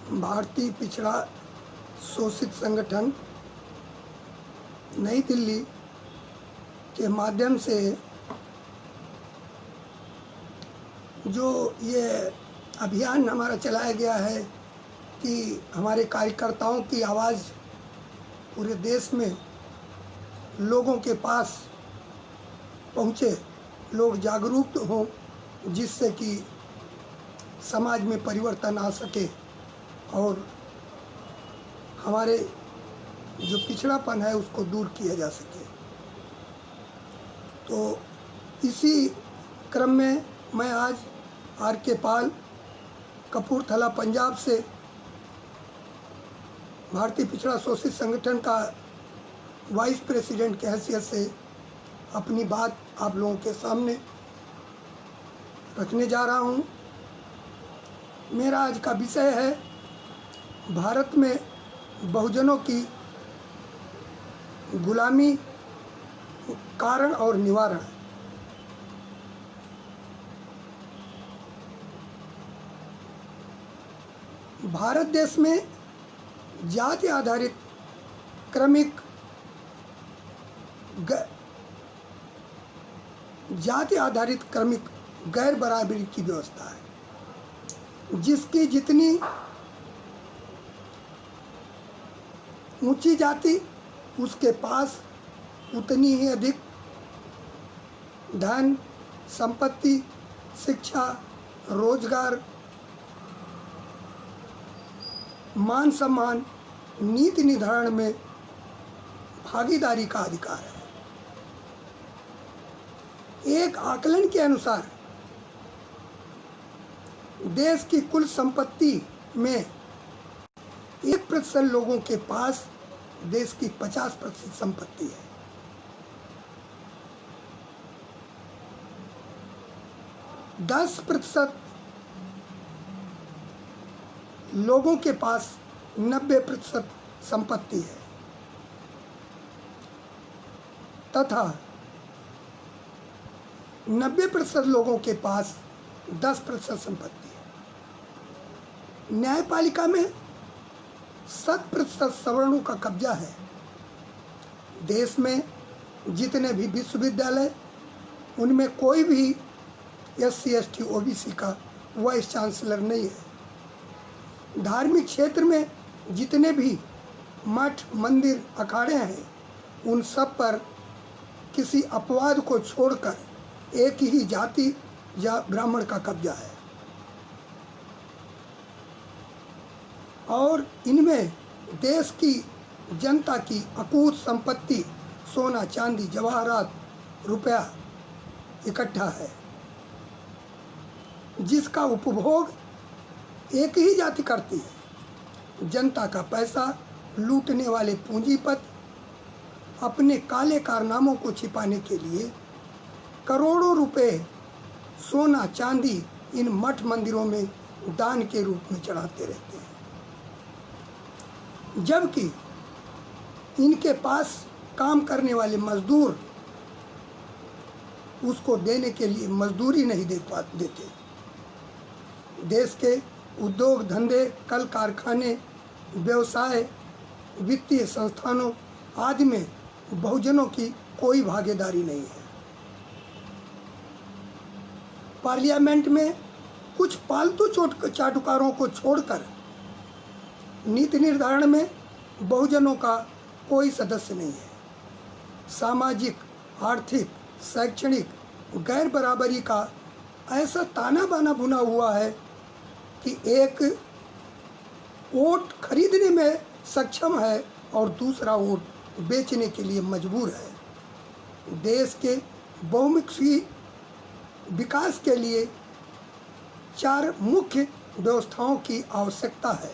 भारतीय पिछड़ा शोषित संगठन नई दिल्ली के माध्यम से जो ये अभियान हमारा चलाया गया है कि हमारे कार्यकर्ताओं की आवाज़ पूरे देश में लोगों के पास पहुँचे, लोग जागरूक हों, जिससे कि समाज में परिवर्तन आ सके और हमारे जो पिछड़ापन है उसको दूर किया जा सके। तो इसी क्रम में मैं आज R.K. पाल, कपूरथला, पंजाब से भारतीय पिछड़ा शोषित संगठन का वाइस प्रेसिडेंट की हैसियत से अपनी बात आप लोगों के सामने रखने जा रहा हूँ। मेरा आज का विषय है भारत में बहुजनों की गुलामी, कारण और निवारण। भारत देश में जाति आधारित क्रमिक गैर बराबरी की व्यवस्था है, जिसकी जितनी ऊंची जाति उसके पास उतनी ही अधिक धन, संपत्ति, शिक्षा, रोजगार, मान सम्मान, नीति निर्धारण में भागीदारी का अधिकार है। एक आकलन के अनुसार देश की कुल संपत्ति में 1% लोगों के पास देश की 50% संपत्ति है। दस प्रतिशत लोगों के पास 90% संपत्ति है तथा 90% लोगों के पास 10% संपत्ति है। न्यायपालिका में 100% सवर्णों का कब्जा है। देश में जितने भी विश्वविद्यालय, उनमें कोई भी SC, ST, OBC का वाइस चांसलर नहीं है। धार्मिक क्षेत्र में जितने भी मठ, मंदिर, अखाड़े हैं, उन सब पर किसी अपवाद को छोड़कर एक ही जाति या ब्राह्मण का कब्जा है और इनमें देश की जनता की अकूत संपत्ति, सोना, चांदी, जवाहरात, रुपया इकट्ठा है, जिसका उपभोग एक ही जाति करती है। जनता का पैसा लूटने वाले पूंजीपति अपने काले कारनामों को छिपाने के लिए करोड़ों रुपए सोना, चांदी इन मठ मंदिरों में दान के रूप में चढ़ाते रहते हैं, जबकि इनके पास काम करने वाले मजदूर उसको देने के लिए मजदूरी नहीं देते। देश के उद्योग धंधे, कल कारखाने, व्यवसाय, वित्तीय संस्थानों आदि में बहुजनों की कोई भागीदारी नहीं है। पार्लियामेंट में कुछ पालतू चाटुकारों को छोड़कर नीति निर्धारण में बहुजनों का कोई सदस्य नहीं है। सामाजिक, आर्थिक, शैक्षणिक गैर बराबरी का ऐसा ताना बाना बुना हुआ है कि एक वोट खरीदने में सक्षम है और दूसरा वोट बेचने के लिए मजबूर है। देश के बहुमुखी विकास के लिए 4 मुख्य व्यवस्थाओं की आवश्यकता है।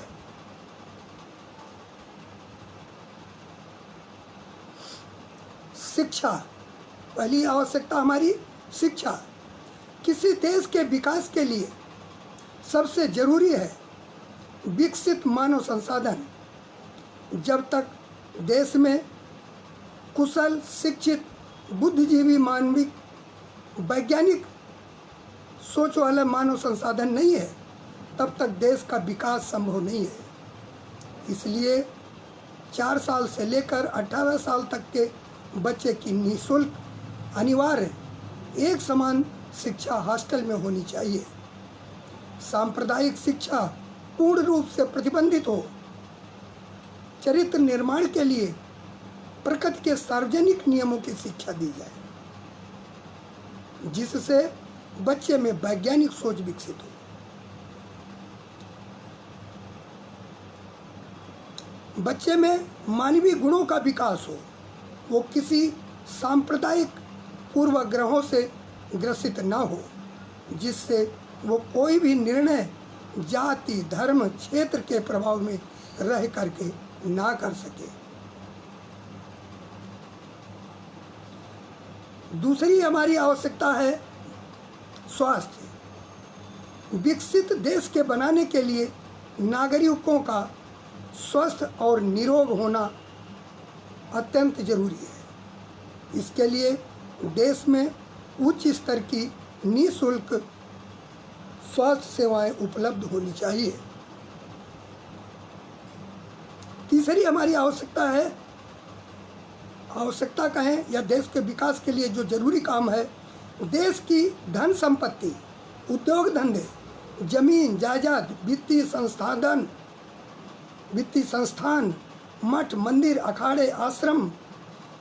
शिक्षा, पहली आवश्यकता हमारी शिक्षा। किसी देश के विकास के लिए सबसे जरूरी है विकसित मानव संसाधन। जब तक देश में कुशल, शिक्षित, बुद्धिजीवी, मानविक, वैज्ञानिक सोच वाला मानव संसाधन नहीं है, तब तक देश का विकास संभव नहीं है। इसलिए 4 साल से लेकर 18 साल तक के बच्चे की निःशुल्क अनिवार्य एक समान शिक्षा हॉस्टल में होनी चाहिए। सांप्रदायिक शिक्षा पूर्ण रूप से प्रतिबंधित हो। चरित्र निर्माण के लिए प्रकृति के सार्वजनिक नियमों की शिक्षा दी जाए, जिससे बच्चे में वैज्ञानिक सोच विकसित हो। बच्चे में मानवीय गुणों का विकास हो, वो किसी सांप्रदायिक पूर्वाग्रहों से ग्रसित न हो, जिससे वो कोई भी निर्णय जाति, धर्म, क्षेत्र के प्रभाव में रह करके ना कर सके। दूसरी हमारी आवश्यकता है स्वास्थ्य। विकसित देश के बनाने के लिए नागरिकों का स्वस्थ और निरोग होना अत्यंत जरूरी है। इसके लिए देश में उच्च स्तर की निःशुल्क स्वास्थ्य सेवाएं उपलब्ध होनी चाहिए। तीसरी हमारी आवश्यकता कहें या देश के विकास के लिए जो जरूरी काम है, देश की धन संपत्ति, उद्योग धंधे, जमीन जायदाद, वित्तीय संस्थान, मठ, मंदिर, अखाड़े, आश्रम,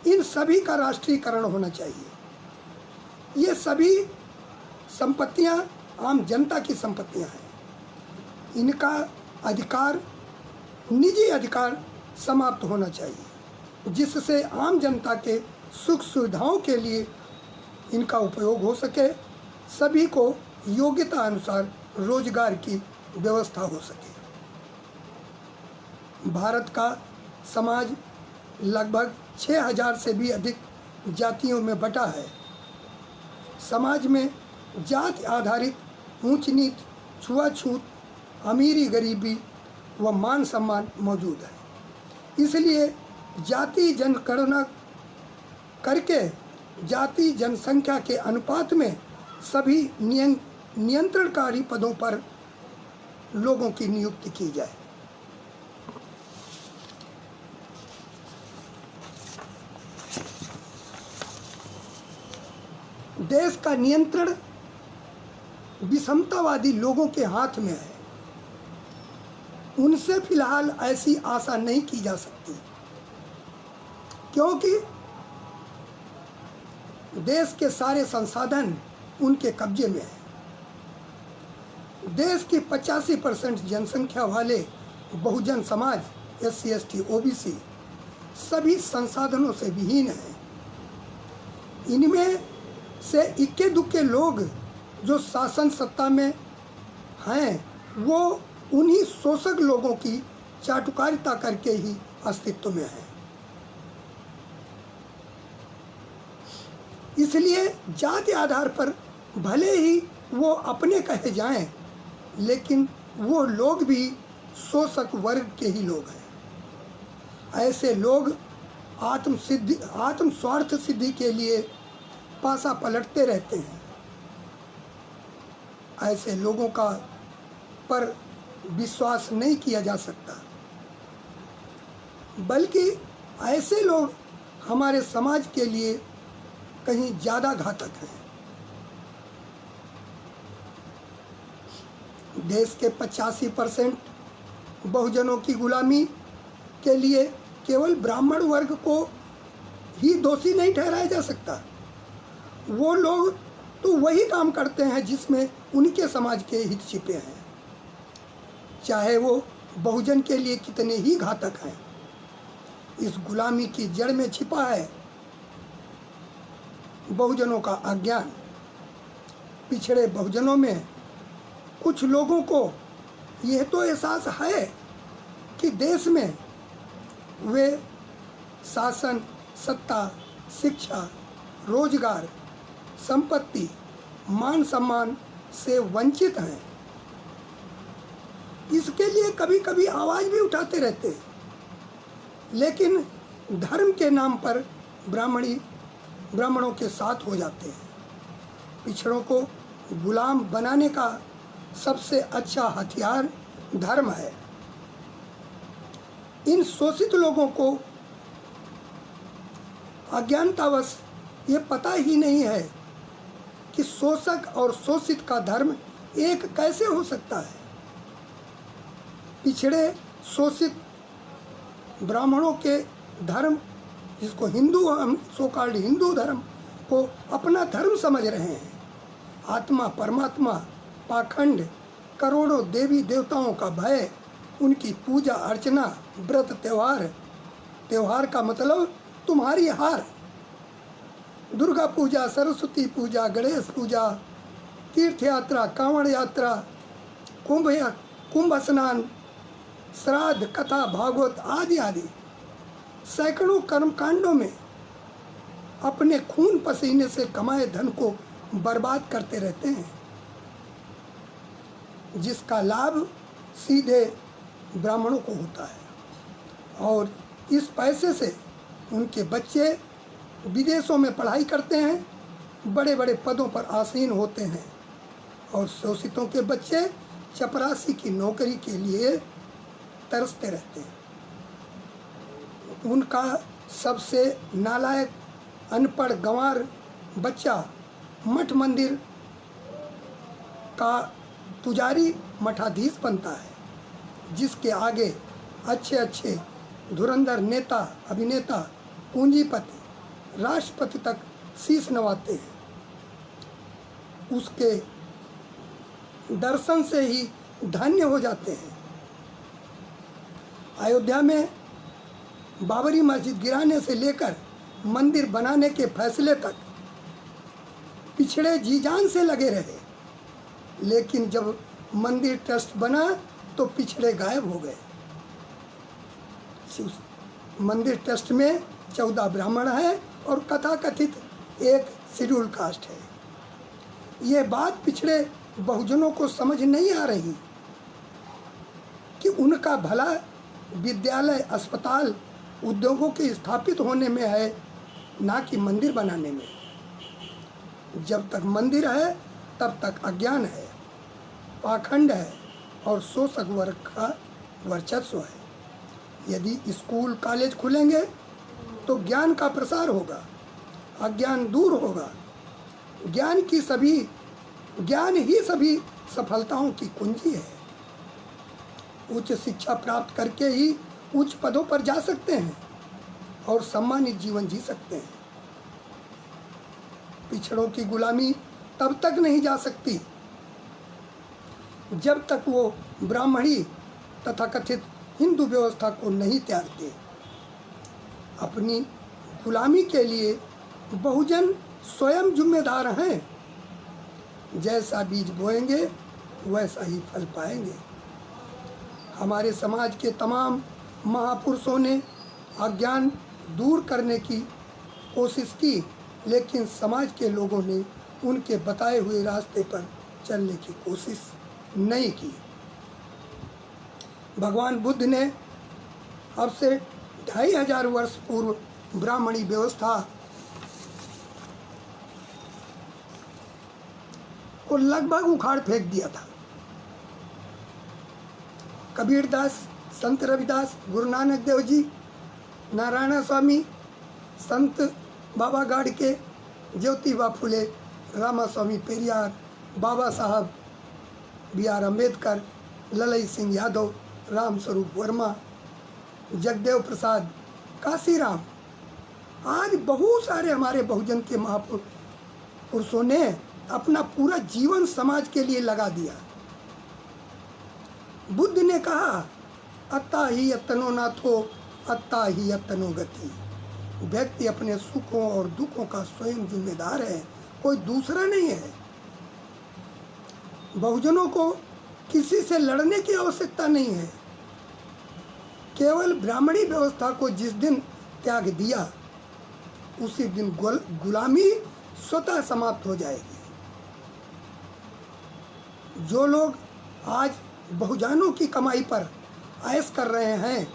इन सभी का राष्ट्रीयकरण होना चाहिए। ये सभी संपत्तियां आम जनता की संपत्तियां हैं। इनका अधिकार, निजी अधिकार समाप्त होना चाहिए, जिससे आम जनता के सुख सुविधाओं के लिए इनका उपयोग हो सके, सभी को योग्यता अनुसार रोजगार की व्यवस्था हो सके। भारत का समाज लगभग 6000 से भी अधिक जातियों में बटा है। समाज में जाति आधारित ऊंच नीच, छुआछूत, अमीरी गरीबी व मान सम्मान मौजूद है। इसलिए जाति जनगणना करके जाति जनसंख्या के अनुपात में सभी नियंत्रणकारी पदों पर लोगों की नियुक्ति की जाए। देश का नियंत्रण विषमतावादी लोगों के हाथ में है। उनसे फिलहाल ऐसी आशा नहीं की जा सकती, क्योंकि देश के सारे संसाधन उनके कब्जे में है। देश की 85% जनसंख्या वाले Bahujan Samaj, SC, ST, OBC सभी संसाधनों से विहीन हैं। इनमें से इक्के दुक्के लोग जो शासन सत्ता में हैं, वो उन्हीं शोषक लोगों की चाटुकारिता करके ही अस्तित्व में है। इसलिए जाति आधार पर भले ही वो अपने कहे जाएं, लेकिन वो लोग भी शोषक वर्ग के ही लोग हैं। ऐसे लोग आत्म स्वार्थ सिद्धि के लिए पासा पलटते रहते हैं। ऐसे लोगों का पर विश्वास नहीं किया जा सकता, बल्कि ऐसे लोग हमारे समाज के लिए कहीं ज़्यादा घातक हैं। देश के 85% बहुजनों की गुलामी के लिए केवल ब्राह्मण वर्ग को ही दोषी नहीं ठहराया जा सकता। वो लोग तो वही काम करते हैं जिसमें उनके समाज के हित छिपे हैं, चाहे वो बहुजन के लिए कितने ही घातक हैं। इस गुलामी की जड़ में छिपा है बहुजनों का अज्ञान। पिछड़े बहुजनों में कुछ लोगों को यह तो एहसास है कि देश में वे शासन, सत्ता, शिक्षा, रोजगार, संपत्ति, मान सम्मान से वंचित हैं। इसके लिए कभी कभी आवाज़ भी उठाते रहते हैं, लेकिन धर्म के नाम पर ब्राह्मणों के साथ हो जाते हैं। पिछड़ों को गुलाम बनाने का सबसे अच्छा हथियार धर्म है। इन शोषित लोगों को अज्ञानतावश ये पता ही नहीं है कि शोषक और शोषित का धर्म एक कैसे हो सकता है। पिछड़े शोषित ब्राह्मणों के धर्म, जिसको हिंदू, हम सोकाल्ड हिंदू धर्म को अपना धर्म समझ रहे हैं, आत्मा परमात्मा, पाखंड, करोड़ों देवी देवताओं का भय, उनकी पूजा अर्चना, व्रत त्योहार, त्योहार का मतलब तुम्हारी हार, दुर्गा पूजा, सरस्वती पूजा, गणेश पूजा, तीर्थ यात्रा, कांवड़ यात्रा, कुंभ स्नान, श्राद्ध, कथा, भागवत आदि आदि सैकड़ों कर्मकांडों में अपने खून पसीने से कमाए धन को बर्बाद करते रहते हैं, जिसका लाभ सीधे ब्राह्मणों को होता है। और इस पैसे से उनके बच्चे विदेशों में पढ़ाई करते हैं, बड़े बड़े पदों पर आसीन होते हैं, और शोषितों के बच्चे चपरासी की नौकरी के लिए तरसते रहते हैं। उनका सबसे नालायक, अनपढ़, गंवार बच्चा मठ मंदिर का पुजारी, मठाधीश बनता है, जिसके आगे अच्छे अच्छे धुरंधर नेता, अभिनेता, पूंजीपति, राष्ट्रपति तक शीश नवाते हैं। उसके दर्शन से ही धन्य हो जाते हैं। अयोध्या में बाबरी मस्जिद गिराने से लेकर मंदिर बनाने के फैसले तक पिछड़े जी जान से लगे रहे, लेकिन जब मंदिर ट्रस्ट बना तो पिछड़े गायब हो गए। मंदिर ट्रस्ट में 14 ब्राह्मण है और कथाकथित एक शेड्यूल कास्ट है। ये बात पिछड़े बहुजनों को समझ नहीं आ रही कि उनका भला विद्यालय, अस्पताल, उद्योगों के स्थापित होने में है, ना कि मंदिर बनाने में। जब तक मंदिर है तब तक अज्ञान है, पाखंड है और शोषक वर्ग का वर्चस्व है। यदि स्कूल कॉलेज खुलेंगे तो ज्ञान का प्रसार होगा, अज्ञान दूर होगा। ज्ञान ही सभी सफलताओं की कुंजी है। उच्च शिक्षा प्राप्त करके ही उच्च पदों पर जा सकते हैं और सम्मानित जीवन जी सकते हैं। पिछड़ों की गुलामी तब तक नहीं जा सकती जब तक वो ब्राह्मणी तथा कथित हिंदू व्यवस्था को नहीं त्यागते। अपनी गुलामी के लिए बहुजन स्वयं जिम्मेदार हैं। जैसा बीज बोएंगे वैसा ही फल पाएंगे। हमारे समाज के तमाम महापुरुषों ने अज्ञान दूर करने की कोशिश की, लेकिन समाज के लोगों ने उनके बताए हुए रास्ते पर चलने की कोशिश नहीं की। भगवान बुद्ध ने अब से 2500 वर्ष पूर्व ब्राह्मणी व्यवस्था को लगभग उखाड़ फेंक दिया था। कबीरदास, संत रविदास, गुरु नानक देव जी, नारायण स्वामी, संत बाबा गाडके, ज्योतिबा फुले, रामास्वामी पेरियार, बाबा साहब BR अम्बेडकर, ललई सिंह यादव, राम स्वरूप वर्मा, जगदेव प्रसाद, काशीराम, आज बहुत सारे हमारे बहुजन के महापुरुषों ने अपना पूरा जीवन समाज के लिए लगा दिया। बुद्ध ने कहा, अत्ता ही यत्नो नाथो, अत्ता ही यत्नो गति। व्यक्ति अपने सुखों और दुखों का स्वयं जिम्मेदार है, कोई दूसरा नहीं है। बहुजनों को किसी से लड़ने की आवश्यकता नहीं है। केवल ब्राह्मणी व्यवस्था को जिस दिन त्याग दिया उसी दिन गुलामी स्वतः समाप्त हो जाएगी। जो लोग आज बहुजनों की कमाई पर ऐश कर रहे हैं,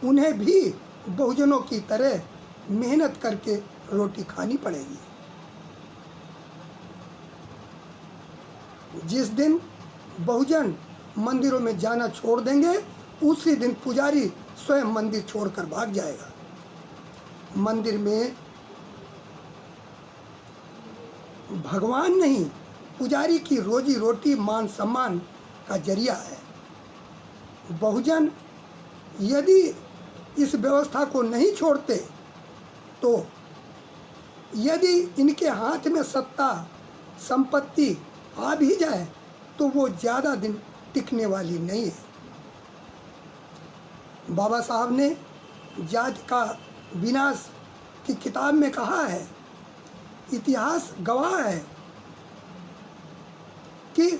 उन्हें भी बहुजनों की तरह मेहनत करके रोटी खानी पड़ेगी। जिस दिन बहुजन मंदिरों में जाना छोड़ देंगे, उसी दिन पुजारी स्वयं मंदिर छोड़कर भाग जाएगा। मंदिर में भगवान नहीं, पुजारी की रोजी रोटी, मान सम्मान का जरिया है। बहुजन यदि इस व्यवस्था को नहीं छोड़ते, तो यदि इनके हाथ में सत्ता संपत्ति आ भी जाए तो वो ज़्यादा दिन टिकने वाली नहीं है। बाबा साहब ने जाति का विनाश की किताब में कहा है, इतिहास गवाह है कि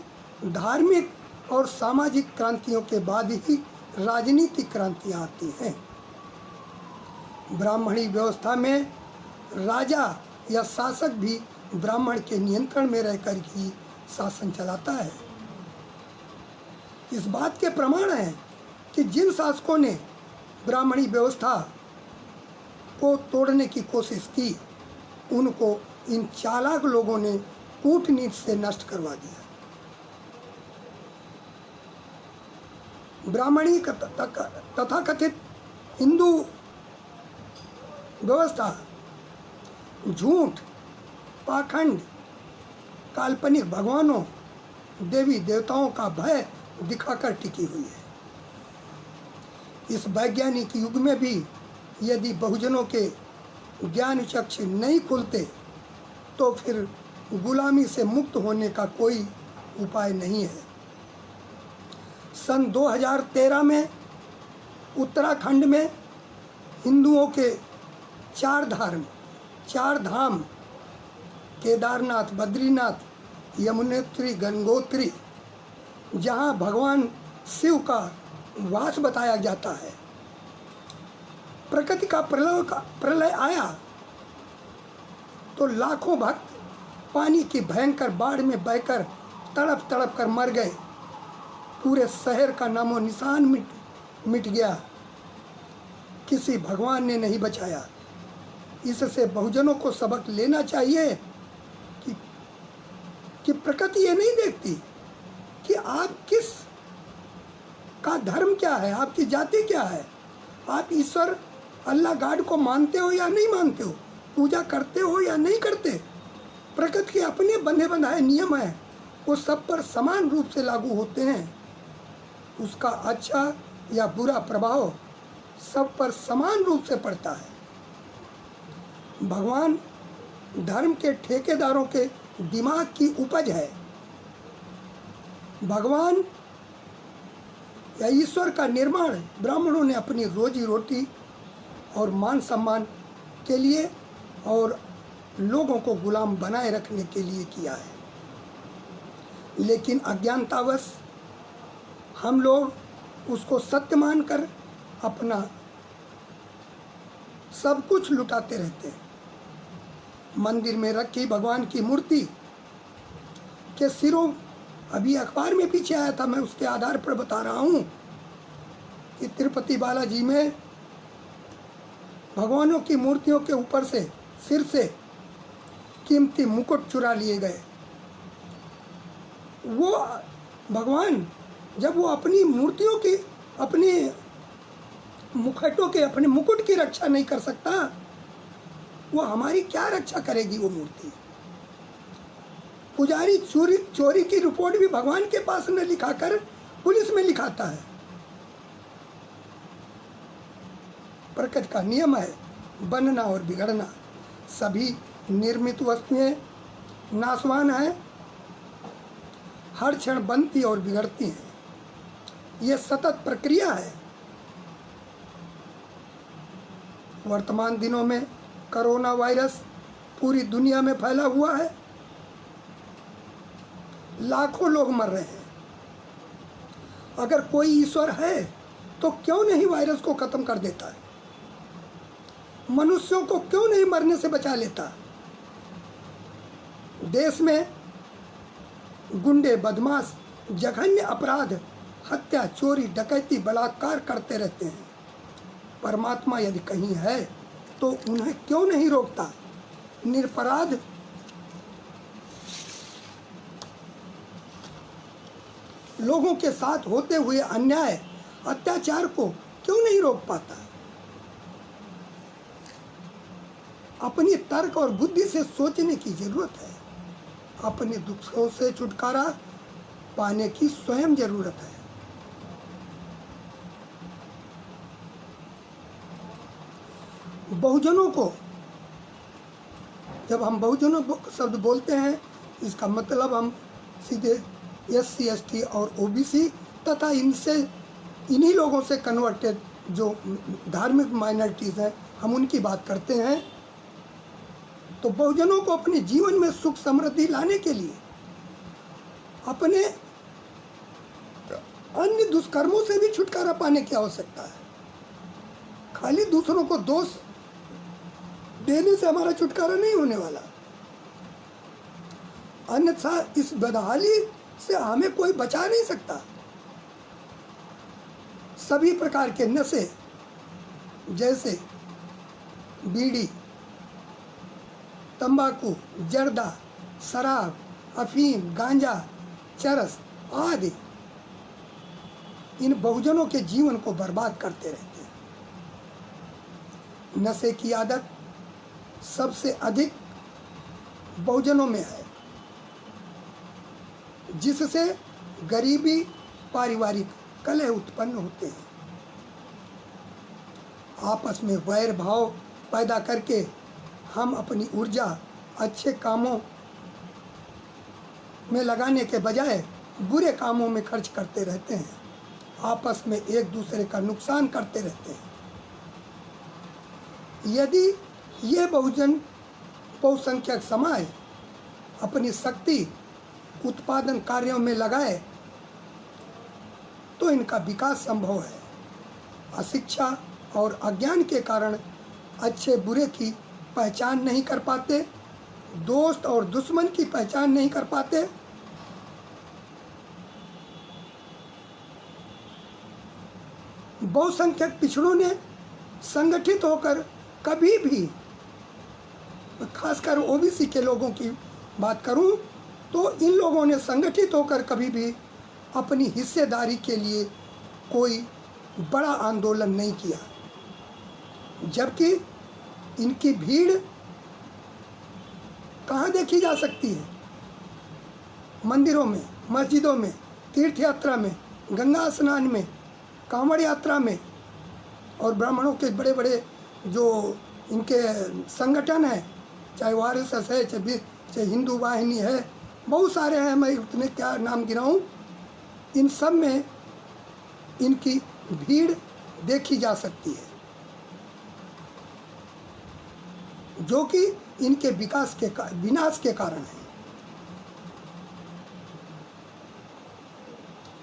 धार्मिक और सामाजिक क्रांतियों के बाद ही राजनीतिक क्रांतियाँ आती हैं। ब्राह्मणी व्यवस्था में राजा या शासक भी ब्राह्मण के नियंत्रण में रहकर ही शासन चलाता है। इस बात के प्रमाण हैं कि जिन शासकों ने ब्राह्मणी व्यवस्था को तोड़ने की कोशिश की, उनको इन चालाक लोगों ने कूटनीति से नष्ट करवा दिया। ब्राह्मणी तथाकथित हिंदू व्यवस्था झूठ, पाखंड, काल्पनिक भगवानों, देवी देवताओं का भय दिखाकर टिकी हुई है। इस वैज्ञानिक युग में भी यदि बहुजनों के ज्ञान चक्षु नहीं खुलते, तो फिर गुलामी से मुक्त होने का कोई उपाय नहीं है। सन 2013 में उत्तराखंड में हिंदुओं के चार धाम केदारनाथ, बद्रीनाथ, यमुनोत्री, गंगोत्री, जहाँ भगवान शिव का वास बताया जाता है, प्रकृति का प्रलय आया तो लाखों भक्त पानी की भयंकर बाढ़ में बहकर तड़प तड़प कर मर गए। पूरे शहर का नामो निशान मिट गया। किसी भगवान ने नहीं बचाया। इससे बहुजनों को सबक लेना चाहिए कि प्रकृति ये नहीं देखती कि आप किस का धर्म क्या है, आपकी जाति क्या है, आप ईश्वर अल्लाह गॉड को मानते हो या नहीं मानते हो, पूजा करते हो या नहीं करते। प्रकृति के अपने बंधे बंधाए नियम हैं, वो सब पर समान रूप से लागू होते हैं। उसका अच्छा या बुरा प्रभाव सब पर समान रूप से पड़ता है। भगवान धर्म के ठेकेदारों के दिमाग की उपज है। भगवान या ईश्वर का निर्माण ब्राह्मणों ने अपनी रोजी रोटी और मान सम्मान के लिए और लोगों को गुलाम बनाए रखने के लिए किया है। लेकिन अज्ञानतावश हम लोग उसको सत्य मानकर अपना सब कुछ लुटाते रहते हैं। मंदिर में रखी भगवान की मूर्ति के सिरों, अभी अखबार में पीछे आया था, मैं उसके आधार पर बता रहा हूँ कि तिरुपति बालाजी में भगवानों की मूर्तियों के ऊपर से सिर से कीमती मुकुट चुरा लिए गए। वो भगवान जब वो अपनी मूर्तियों की, अपने मुखटों के, अपने मुकुट की रक्षा नहीं कर सकता, वो हमारी क्या रक्षा करेगी वो मूर्ति। पुजारी चोरी की रिपोर्ट भी भगवान के पास न लिखाकर पुलिस में लिखाता है। प्रकृति का नियम है बनना और बिगड़ना। सभी निर्मित वस्तुएं नाशवान हैं, हर क्षण बनती और बिगड़ती हैं। ये सतत प्रक्रिया है। वर्तमान दिनों में कोरोना वायरस पूरी दुनिया में फैला हुआ है, लाखों लोग मर रहे हैं। अगर कोई ईश्वर है तो क्यों नहीं वायरस को खत्म कर देता है? मनुष्यों को क्यों नहीं मरने से बचा लेता? देश में गुंडे, बदमाश जघन्य अपराध, हत्या, चोरी, डकैती, बलात्कार करते रहते हैं। परमात्मा यदि कहीं है तो उन्हें क्यों नहीं रोकता? लोगों के साथ होते हुए अन्याय अत्याचार को क्यों नहीं रोक पाता? अपनी तर्क और बुद्धि से सोचने की जरूरत है। अपने दुखों से छुटकारा पाने की स्वयं जरूरत है। बहुजनों को, जब हम बहुजनों शब्द बोलते हैं, इसका मतलब हम सीधे SC ST और OBC तथा इन्हीं लोगों से कन्वर्टेड जो धार्मिक माइनॉरिटीज़ हैं, हम उनकी बात करते हैं। तो बहुजनों को अपने जीवन में सुख समृद्धि लाने के लिए अपने अन्य दुष्कर्मों से भी छुटकारा पाने की आवश्यकता है। खाली दूसरों को दोष देने से हमारा छुटकारा नहीं होने वाला, अन्यथा इस बदहाली से हमें कोई बचा नहीं सकता। सभी प्रकार के नशे जैसे बीड़ी, तंबाकू, जर्दा, शराब, अफीम, गांजा, चरस आदि इन बहुजनों के जीवन को बर्बाद करते रहते हैं। नशे की आदत सबसे अधिक बहुजनों में है, जिससे गरीबी, पारिवारिक कलह उत्पन्न होते हैं। आपस में वैर भाव पैदा करके हम अपनी ऊर्जा अच्छे कामों में लगाने के बजाय बुरे कामों में खर्च करते रहते हैं। आपस में एक दूसरे का नुकसान करते रहते हैं। यदि ये बहुसंख्यक समाज अपनी शक्ति उत्पादन कार्यों में लगाए तो इनका विकास संभव है। अशिक्षा और अज्ञान के कारण अच्छे बुरे की पहचान नहीं कर पाते, दोस्त और दुश्मन की पहचान नहीं कर पाते। बहुसंख्यक पिछड़ों ने संगठित होकर कभी भी, खासकर OBC के लोगों की बात करूं, तो इन लोगों ने संगठित होकर कभी भी अपनी हिस्सेदारी के लिए कोई बड़ा आंदोलन नहीं किया, जबकि इनकी भीड़ कहाँ देखी जा सकती है? मंदिरों में, मस्जिदों में, तीर्थ यात्रा में, गंगा स्नान में, कांवड़ यात्रा में, और ब्राह्मणों के बड़े बड़े जो इनके संगठन हैं, चाहे RSS है, चाहे हिंदू वाहिनी है, बहुत सारे हैं, मैं उतने क्या नाम गिनाऊं। इन सब में इनकी भीड़ देखी जा सकती है, जो कि इनके विनाश के कारण है।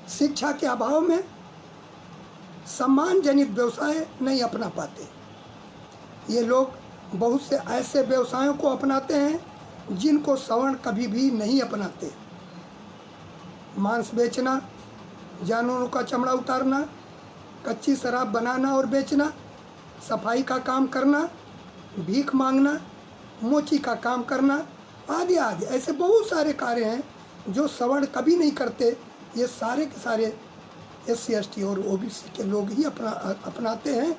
शिक्षा के अभाव में सम्मान जनित व्यवसाय नहीं अपना पाते। ये लोग बहुत से ऐसे व्यवसायों को अपनाते हैं जिनको सवर्ण कभी भी नहीं अपनाते। मांस बेचना, जानवरों का चमड़ा उतारना, कच्ची शराब बनाना और बेचना, सफाई का काम करना, भीख मांगना, मोची का काम करना आदि आदि ऐसे बहुत सारे कार्य हैं जो सवर्ण कभी नहीं करते। ये सारे के सारे SC ST और OBC के लोग ही अपनाते हैं।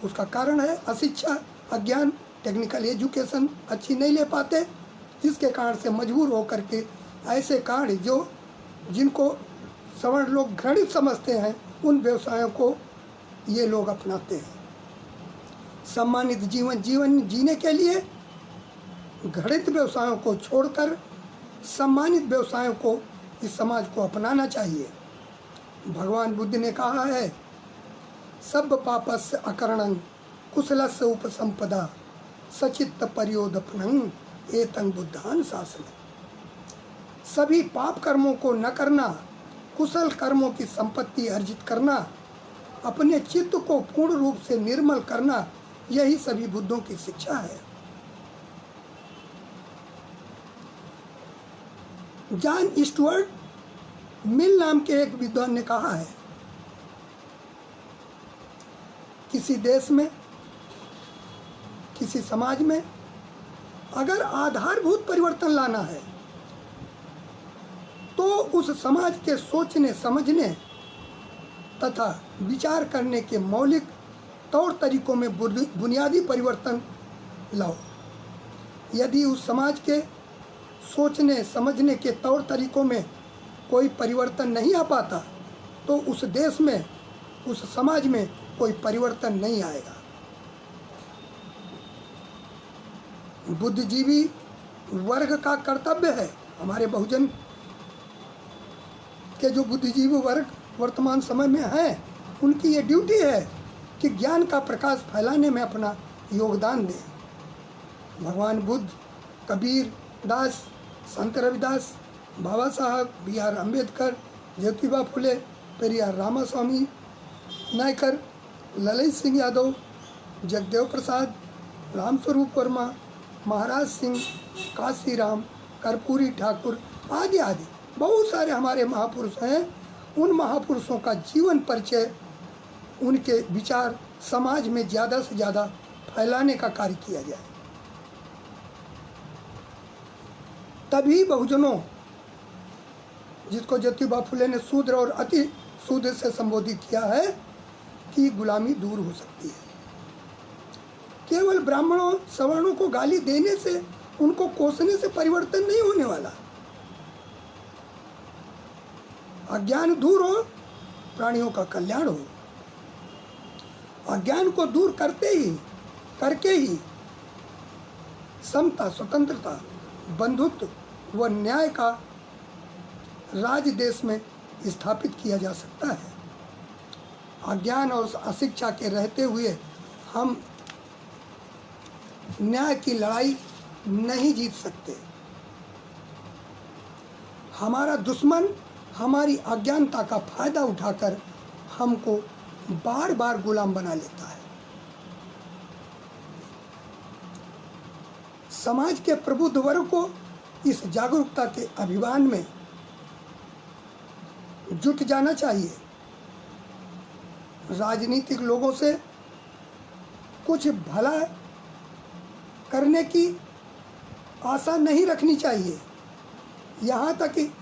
उसका कारण है अशिक्षा, अज्ञान, टेक्निकल एजुकेशन अच्छी नहीं ले पाते, जिसके कारण से मजबूर होकर के ऐसे कार्य जिनको सवर्ण लोग घृणित समझते हैं, उन व्यवसायों को ये लोग अपनाते हैं। सम्मानित जीवन जीने के लिए घृणित व्यवसायों को छोड़कर सम्मानित व्यवसायों को इस समाज को अपनाना चाहिए। भगवान बुद्ध ने कहा है, सब पापस्य अकरणं कुशलस्य उपसंपदा सचित्त पर्योदपनं एतं बुद्धान शासनं। सभी पाप कर्मों को न करना, कुशल कर्मों की संपत्ति अर्जित करना, अपने चित्त को पूर्ण रूप से निर्मल करना, यही सभी बुद्धों की शिक्षा है। जॉन स्टुअर्ट मिल नाम के एक विद्वान ने कहा है, किसी देश में, किसी समाज में अगर आधारभूत परिवर्तन लाना है तो तो उस समाज के सोचने समझने तथा विचार करने के मौलिक तौर तरीकों में बुनियादी परिवर्तन लाओ। यदि उस समाज के सोचने समझने के तौर तरीकों में कोई परिवर्तन नहीं आ पाता तो उस देश में, उस समाज में कोई परिवर्तन नहीं आएगा। बुद्धिजीवी वर्ग का कर्तव्य है, हमारे बहुजन के जो बुद्धिजीवी वर्ग वर्तमान समय में हैं, उनकी ये ड्यूटी है कि ज्ञान का प्रकाश फैलाने में अपना योगदान दें। भगवान बुद्ध, कबीर दास, संत रविदास, बाबा साहब, B.R. अम्बेडकर, ज्योतिबा फुले, पेरियार रामास्वामी नायकर, ललित सिंह यादव, जगदेव प्रसाद, रामस्वरूप वर्मा, महाराज सिंह, काशीराम, कर्पूरी ठाकुर आदि आदि बहुत सारे हमारे महापुरुष हैं। उन महापुरुषों का जीवन परिचय, उनके विचार समाज में ज़्यादा से ज़्यादा फैलाने का कार्य किया जाए, तभी बहुजनों, जिसको ज्योतिबा फुले ने शूद्र और अति शूद्र से संबोधित किया है, कि गुलामी दूर हो सकती है। केवल ब्राह्मणों सवर्णों को गाली देने से, उनको कोसने से परिवर्तन नहीं होने वाला। अज्ञान दूर हो, प्राणियों का कल्याण हो। अज्ञान को दूर करके ही समता, स्वतंत्रता, बंधुत्व व न्याय का राज देश में स्थापित किया जा सकता है। अज्ञान और अशिक्षा के रहते हुए हम न्याय की लड़ाई नहीं जीत सकते। हमारा दुश्मन हमारी अज्ञानता का फायदा उठाकर हमको बार बार गुलाम बना लेता है। समाज के प्रबुद्ध वर्ग को इस जागरूकता के अभियान में जुट जाना चाहिए। राजनीतिक लोगों से कुछ भला करने की आशा नहीं रखनी चाहिए। यहाँ तक कि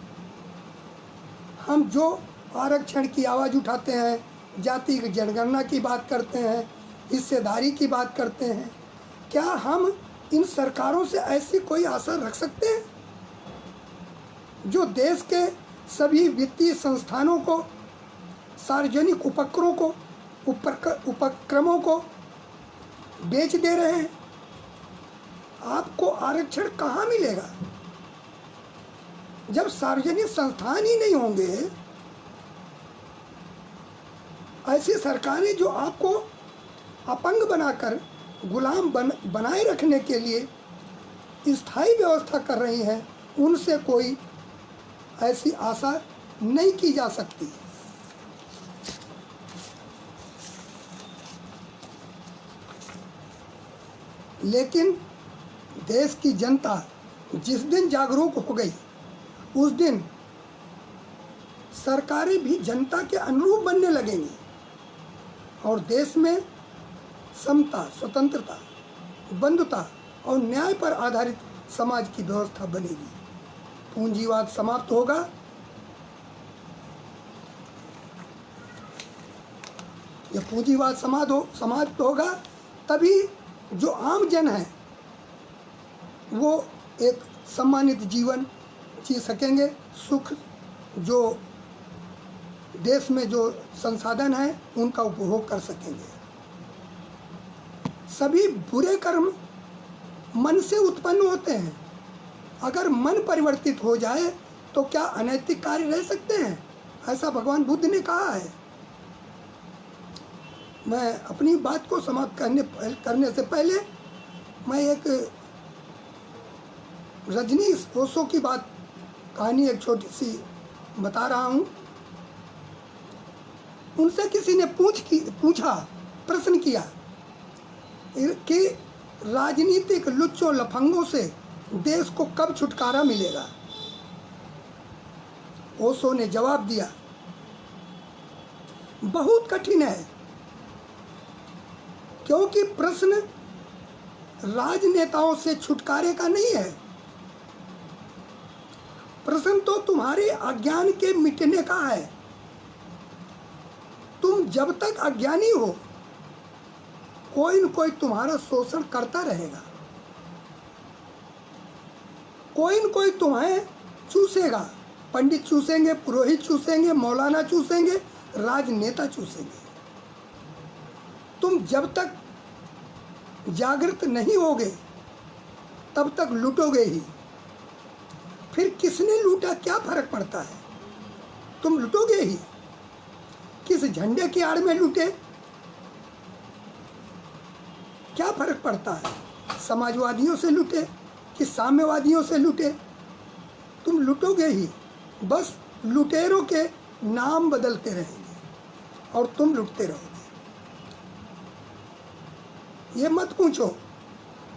हम जो आरक्षण की आवाज़ उठाते हैं, जाति की जनगणना की बात करते हैं, हिस्सेदारी की बात करते हैं, क्या हम इन सरकारों से ऐसी कोई आशा रख सकते हैं जो देश के सभी वित्तीय संस्थानों को, सार्वजनिक उपक्रमों को बेच दे रहे हैं? आपको आरक्षण कहाँ मिलेगा जब सार्वजनिक संस्थान ही नहीं होंगे? ऐसी सरकारें जो आपको अपंग बनाकर गुलाम बनाए रखने के लिए स्थायी व्यवस्था कर रही हैं, उनसे कोई ऐसी आशा नहीं की जा सकती। लेकिन देश की जनता जिस दिन जागरूक हो गई, उस दिन सरकारें भी जनता के अनुरूप बनने लगेंगी और देश में समता, स्वतंत्रता, बंधुता और न्याय पर आधारित समाज की व्यवस्था बनेगी। पूंजीवाद समाप्त होगा। जब पूंजीवाद समाप्त होगा, तभी जो आम जन है वो एक सम्मानित जीवन जी सकेंगे। सुख, जो देश में जो संसाधन है उनका उपभोग कर सकेंगे। सभी बुरे कर्म मन से उत्पन्न होते हैं। अगर मन परिवर्तित हो जाए तो क्या अनैतिक कार्य रह सकते हैं? ऐसा भगवान बुद्ध ने कहा है। मैं अपनी बात को समाप्त करने से पहले मैं एक रजनीश ओशो की कहानी एक छोटी सी बता रहा हूँ। उनसे किसी ने प्रश्न किया कि राजनीतिक लुच्चों लफंगों से देश को कब छुटकारा मिलेगा। ओशो ने जवाब दिया, बहुत कठिन है, क्योंकि प्रश्न राजनेताओं से छुटकारे का नहीं है। प्रश्न तो तुम्हारे अज्ञान के मिटने का है। तुम जब तक अज्ञानी हो, कोई न कोई तुम्हारा शोषण करता रहेगा, कोई न कोई तुम्हें चूसेगा। पंडित चूसेंगे, पुरोहित चूसेंगे, मौलाना चूसेंगे, राजनेता चूसेंगे। तुम जब तक जागृत नहीं होगे तब तक लूटोगे ही। फिर किसने लूटा क्या फर्क पड़ता है, तुम लूटोगे ही। किस झंडे की आड़ में लूटे क्या फर्क पड़ता है, समाजवादियों से लूटे कि साम्यवादियों से लूटे, तुम लूटोगे ही। बस लुटेरों के नाम बदलते रहेंगे और तुम लुटते रहोगे। ये मत पूछो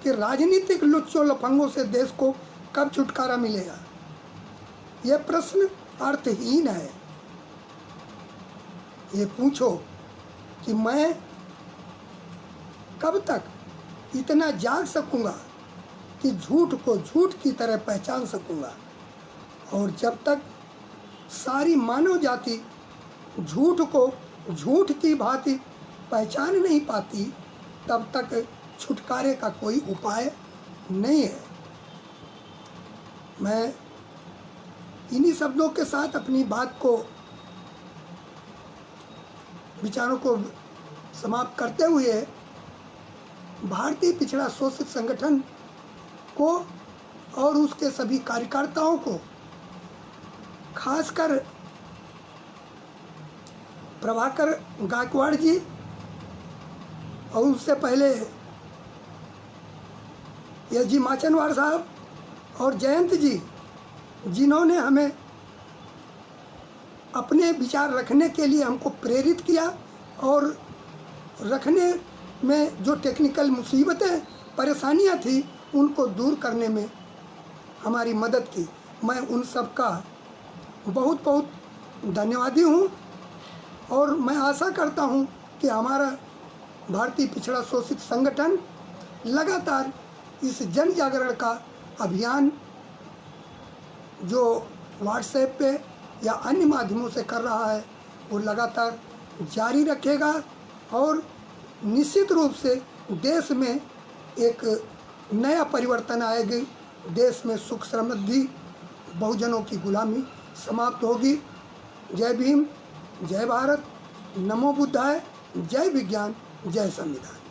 कि राजनीतिक लुच्चों लफंगों से देश को कब छुटकारा मिलेगा। यह प्रश्न अर्थहीन है। ये पूछो कि मैं कब तक इतना जाग सकूंगा कि झूठ को झूठ की तरह पहचान सकूंगा। और जब तक सारी मानव जाति झूठ को झूठ की भांति पहचान नहीं पाती, तब तक छुटकारे का कोई उपाय नहीं है। मैं इन्हीं शब्दों के साथ अपनी बात को, विचारों को समाप्त करते हुए भारतीय पिछड़ा शोषित संगठन को और उसके सभी कार्यकर्ताओं को, खासकर प्रभाकर गायकवाड़ जी और उससे पहले एस जी माचनवार साहब और जयंत जी, जिन्होंने हमें अपने विचार रखने के लिए हमको प्रेरित किया और रखने में जो टेक्निकल मुसीबतें परेशानियां थी उनको दूर करने में हमारी मदद की। मैं उन सब का बहुत बहुत धन्यवादी हूँ और मैं आशा करता हूँ कि हमारा भारतीय पिछड़ा शोषित संगठन लगातार इस जन जागरण का अभियान जो व्हाट्सएप पे या अन्य माध्यमों से कर रहा है वो लगातार जारी रखेगा और निश्चित रूप से देश में एक नया परिवर्तन आएगी। देश में सुख समृद्धि, बहुजनों की गुलामी समाप्त होगी। जय भीम, जय भारत, नमो बुद्धाय, जय विज्ञान, जय संविधान।